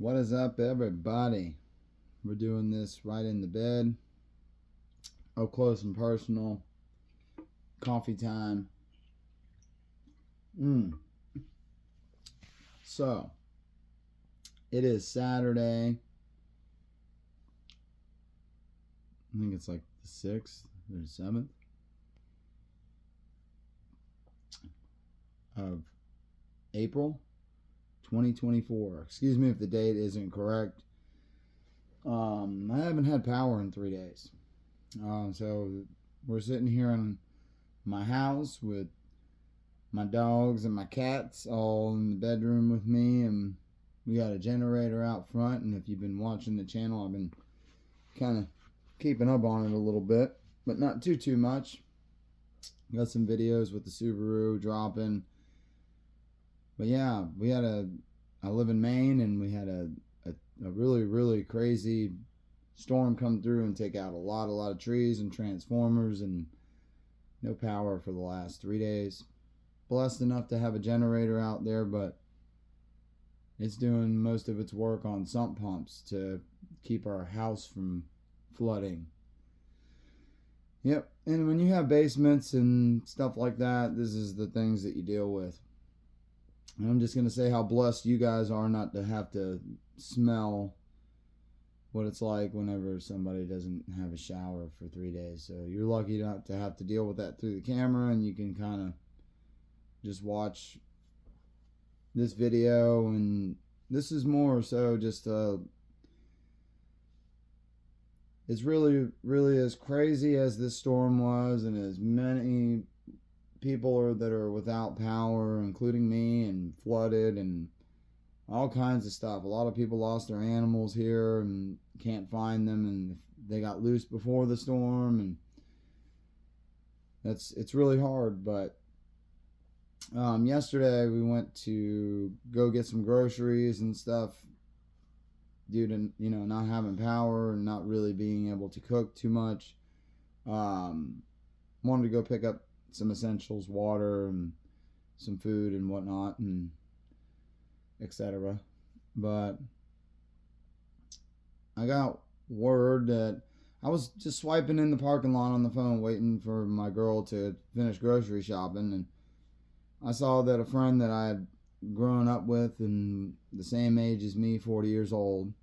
What is up, everybody? We're doing this right in the bed, up close and personal, coffee time. So, it is Saturday. I think it's like the 6th or the 7th of April 2024. Excuse me if the date isn't correct. I haven't had power in 3 days. So we're sitting here in my house with my dogs and my cats all in the bedroom with me, and we got a generator out front. And if you've been watching the channel, I've been kind of keeping up on it a little bit, but not too much. Got some videos with the Subaru dropping. But yeah, I live in Maine, and we had a really crazy storm come through and take out a lot of trees and transformers, and no power for the last 3 days. Blessed enough to have a generator out there, but it's doing most of its work on sump pumps to keep our house from flooding. Yep, and when you have basements and stuff like that, this is the things that you deal with. And I'm just going to say how blessed you guys are not to have to smell what it's like whenever somebody doesn't have a shower for 3 days. So you're lucky not to have to deal with that through the camera, and you can kind of just watch this video. And this is more so just it's really as crazy as this storm was, and as many people that are without power, including me, and flooded and all kinds of stuff. A lot of people lost their animals here and can't find them, and they got loose before the storm, and it's really hard. But yesterday we went to go get some groceries and stuff due to not having power and not really being able to cook too much. Wanted to go pick up some essentials, water and some food and whatnot, and etc. But I got word that I was just swiping in the parking lot on the phone waiting for my girl to finish grocery shopping, and I saw that a friend that I had grown up with and the same age as me, 40 years old,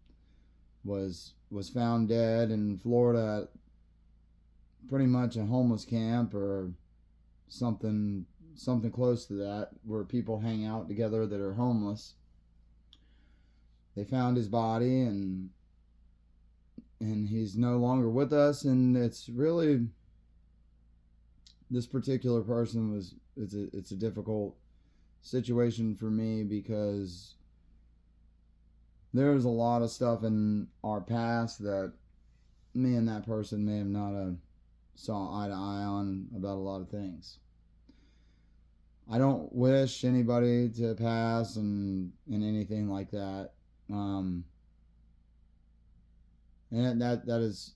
was found dead in Florida at pretty much a homeless camp or something close to that, where people hang out together that are homeless. They found his body, and he's no longer with us. And it's really, this particular person it's a difficult situation for me, because there's a lot of stuff in our past that me and that person may have not saw eye to eye on about a lot of things. I don't wish anybody to pass and anything like that. And that is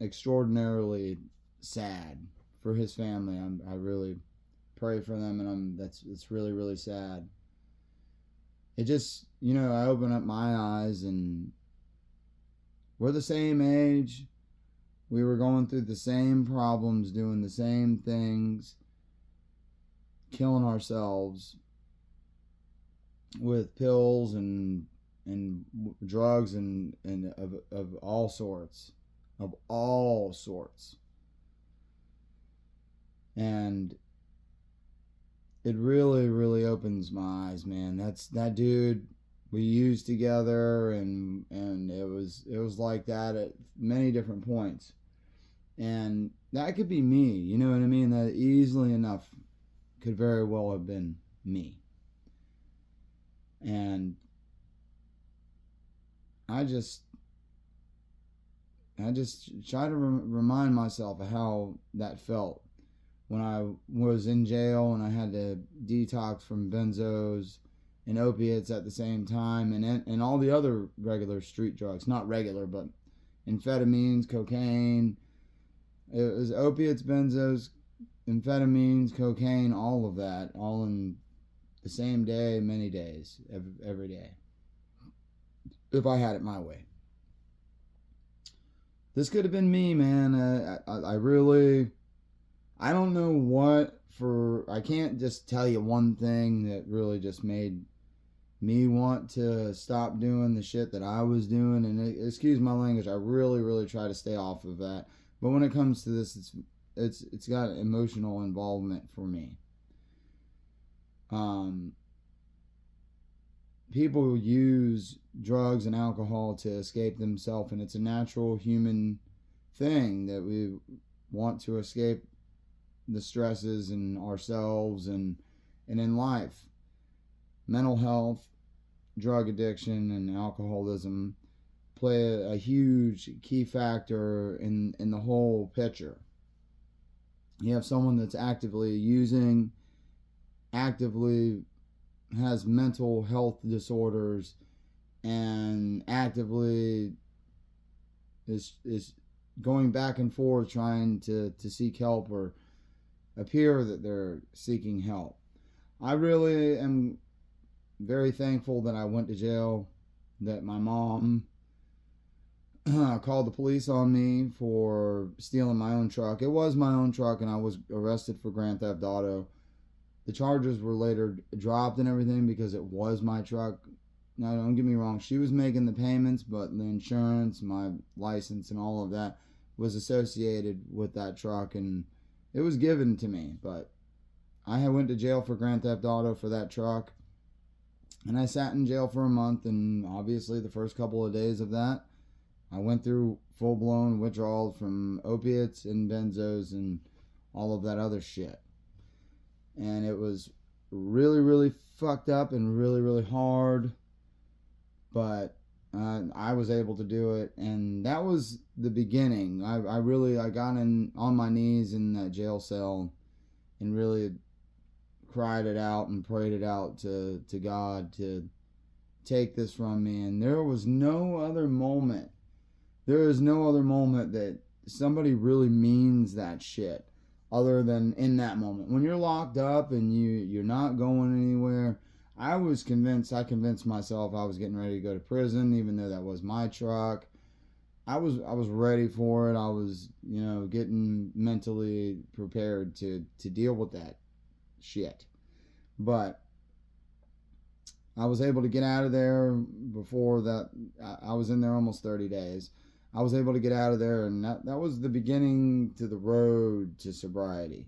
extraordinarily sad for his family. I really pray for them, and it's really sad. It just, I open up my eyes, and we're the same age. We were going through the same problems, doing the same things, killing ourselves with pills and drugs and of all sorts. And it really opens my eyes, man. That dude we used together, and it was like that at many different points. And that could be me, you know what I mean? That easily enough could very well have been me. And I just try to remind myself of how that felt when I was in jail and I had to detox from benzos and opiates at the same time, and all the other regular street drugs. Not regular, but amphetamines, cocaine. It was opiates, benzos, amphetamines, cocaine, all of that, all in the same day, many days, every day. if I had it my way. This could have been me, man. I don't know I can't just tell you one thing that really just made me want to stop doing the shit that I was doing. And excuse my language, I really, really try to stay off of that. But when it comes to this, it's got emotional involvement for me. People use drugs and alcohol to escape themselves, and it's a natural human thing that we want to escape the stresses in ourselves and in life. Mental health, drug addiction, and alcoholism play a huge key factor in the whole picture. You have someone that's actively using, actively has mental health disorders, and actively is going back and forth trying to seek help or appear that they're seeking help. I really am very thankful that I went to jail, that my mom called the police on me for stealing my own truck. It was my own truck, and I was arrested for grand theft auto. The charges were later dropped and everything because it was my truck. Now, don't get me wrong, she was making the payments, but the insurance, my license, and all of that was associated with that truck, and it was given to me. But I went to jail for grand theft auto for that truck, and I sat in jail for a month, and obviously the first couple of days of that, I went through full-blown withdrawal from opiates and benzos and all of that other shit. And it was really, really fucked up and really, really hard. But I was able to do it. And that was the beginning. I got on my knees in that jail cell and really cried it out and prayed it out to God to take this from me. And there is no other moment that somebody really means that shit other than in that moment. When you're locked up and you're not going anywhere, I convinced myself I was getting ready to go to prison, even though that was my truck. I was ready for it. I was, getting mentally prepared to deal with that shit. But I was able to get out of there before that. I was in there almost 30 days. I was able to get out of there, and that was the beginning to the road to sobriety.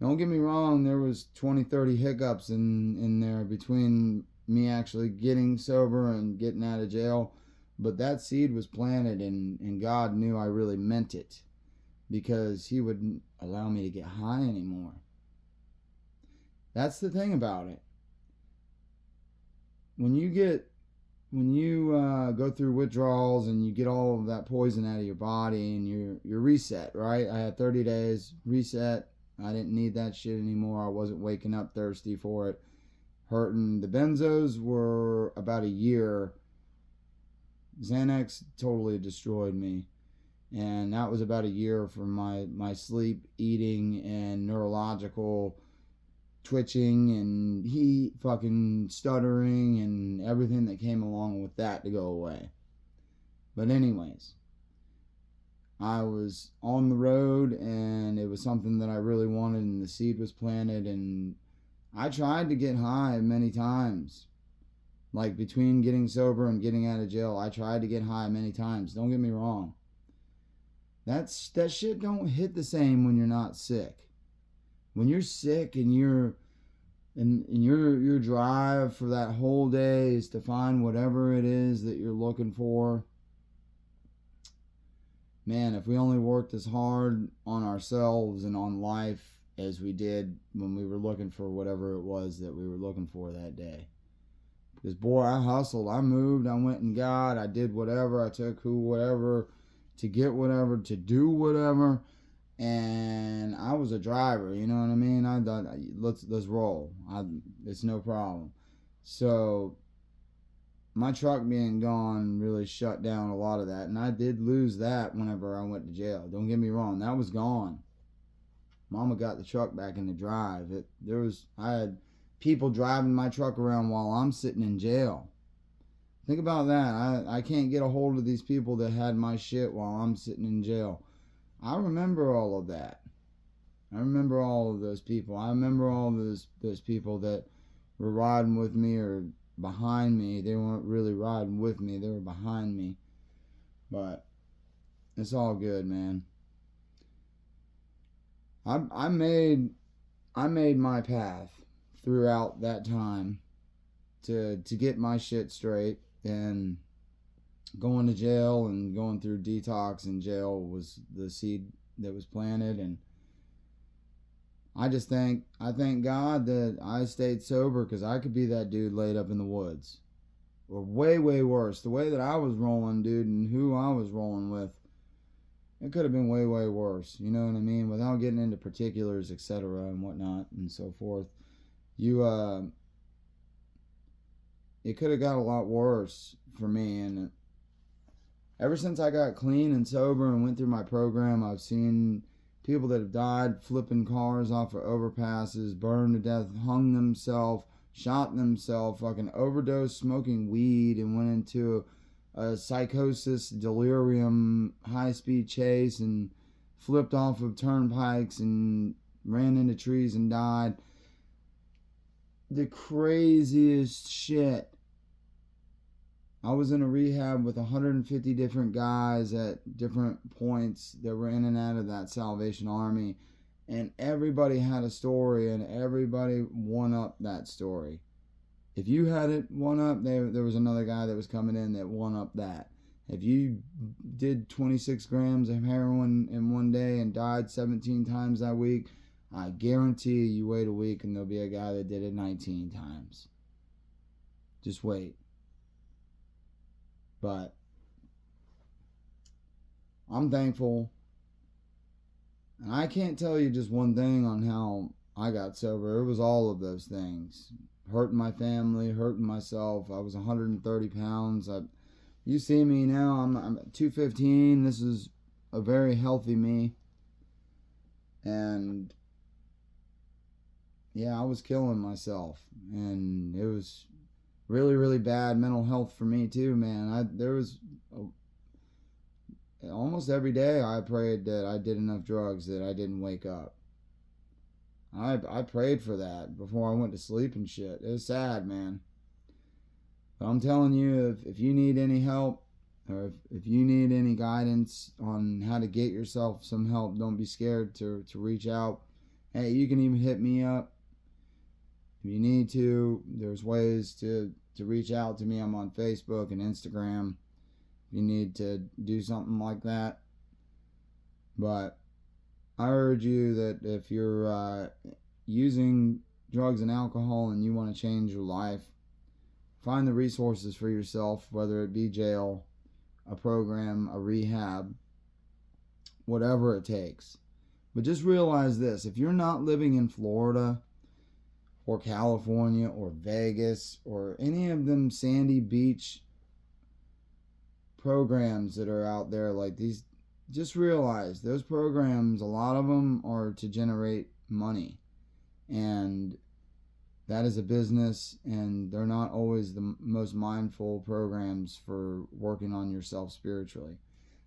Don't get me wrong, there was 20, 30 hiccups in there between me actually getting sober and getting out of jail, but that seed was planted, and God knew I really meant it, because He wouldn't allow me to get high anymore. That's the thing about it. When you go through withdrawals and you get all of that poison out of your body and you're reset, right? I had 30 days reset. I didn't need that shit anymore. I wasn't waking up thirsty for it, hurting. The benzos were about a year. Xanax totally destroyed me, and that was about a year for my sleep, eating, and neurological twitching and fucking stuttering and everything that came along with that to go away. But anyways, I was on the road, and it was something that I really wanted, and the seed was planted, and I tried to get high many times. Like, between getting sober and getting out of jail, I tried to get high many times. Don't get me wrong. That shit don't hit the same when you're not sick. When you're sick and your drive for that whole day is to find whatever it is that you're looking for. Man, if we only worked as hard on ourselves and on life as we did when we were looking for whatever it was that we were looking for that day. Because, boy, I hustled, I moved, I went and got, I did whatever, I took whatever to get whatever, to do whatever. And I was a driver, you know what I mean? I thought, let's roll. It's no problem. So my truck being gone really shut down a lot of that, and I did lose that whenever I went to jail. Don't get me wrong, that was gone. Mama got the truck back in the drive. I had people driving my truck around while I'm sitting in jail. Think about that. I can't get a hold of these people that had my shit while I'm sitting in jail. I remember all of that. I remember all of those people. I remember all of those people that were riding with me or behind me. They weren't really riding with me. They were behind me. But it's all good, man. I made my path throughout that time to get my shit straight, and going to jail and going through detox in jail was the seed that was planted. And I thank God that I stayed sober, because I could be that dude laid up in the woods, or way worse. The way that I was rolling, dude, and who I was rolling with, it could have been way worse. You know what I mean? Without getting into particulars, etc., and whatnot and so forth. It could have got a lot worse for me. And ever since I got clean and sober and went through my program, I've seen people that have died flipping cars off of overpasses, burned to death, hung themselves, shot themselves, fucking overdosed smoking weed, and went into a psychosis, delirium, high-speed chase, and flipped off of turnpikes and ran into trees and died. The craziest shit. I was in a rehab with 150 different guys at different points that were in and out of that Salvation Army, and everybody had a story, and everybody one up that story. If you had it one up, there was another guy that was coming in that one up that. If you did 26 grams of heroin in one day and died 17 times that week, I guarantee you wait a week and there'll be a guy that did it 19 times. Just wait. But I'm thankful. And I can't tell you just one thing on how I got sober. It was all of those things. Hurting my family, hurting myself. I was 130 pounds. You see me now, I'm 215. This is a very healthy me. And yeah, I was killing myself. And it was really bad mental health for me too, man. Almost every day I prayed that I did enough drugs that I didn't wake up. I prayed for that before I went to sleep and shit. It was sad, man. But I'm telling you, if you need any help, or if you need any guidance on how to get yourself some help, don't be scared to reach out. Hey, you can even hit me up if you need to. There's ways to reach out to me. I'm on Facebook and Instagram if you need to do something like that. But I urge you that if you're using drugs and alcohol and you want to change your life, find the resources for yourself, whether it be jail, a program, a rehab, whatever it takes. But just realize this: if you're not living in Florida or California or Vegas or any of them sandy beach programs that are out there like these, just realize those programs, a lot of them are to generate money, and that is a business, and they're not always the most mindful programs for working on yourself spiritually.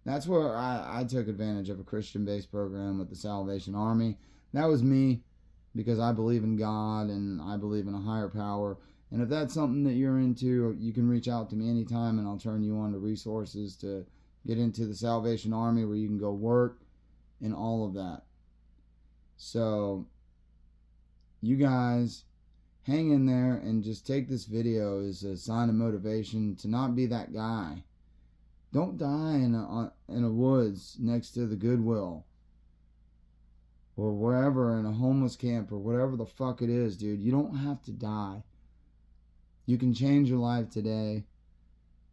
That's where I took advantage of a Christian-based program with the Salvation Army. That was me, because I believe in God and I believe in a higher power. And if that's something that you're into, you can reach out to me anytime, and I'll turn you on to resources to get into the Salvation Army where you can go work and all of that. So, you guys, hang in there and just take this video as a sign of motivation to not be that guy. Don't die in a woods next to the Goodwill or wherever, in a homeless camp or whatever the fuck it is, dude. You don't have to die. You can change your life today.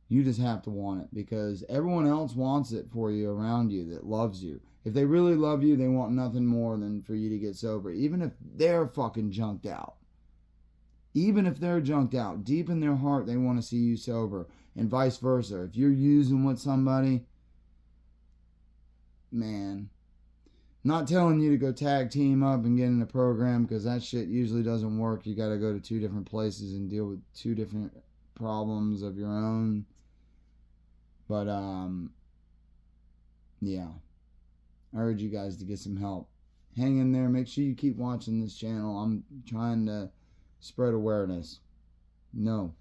You just have to want it, because everyone else wants it for you around you that loves you. If they really love you, they want nothing more than for you to get sober, even if they're fucking junked out. Even if they're junked out, deep in their heart, they want to see you sober, and vice versa. If you're using with somebody, man, not telling you to go tag team up and get in a program, because that shit usually doesn't work. You got to go to two different places and deal with two different problems of your own. But yeah, I urge you guys to get some help. Hang in there. Make sure you keep watching this channel. I'm trying to spread awareness. No,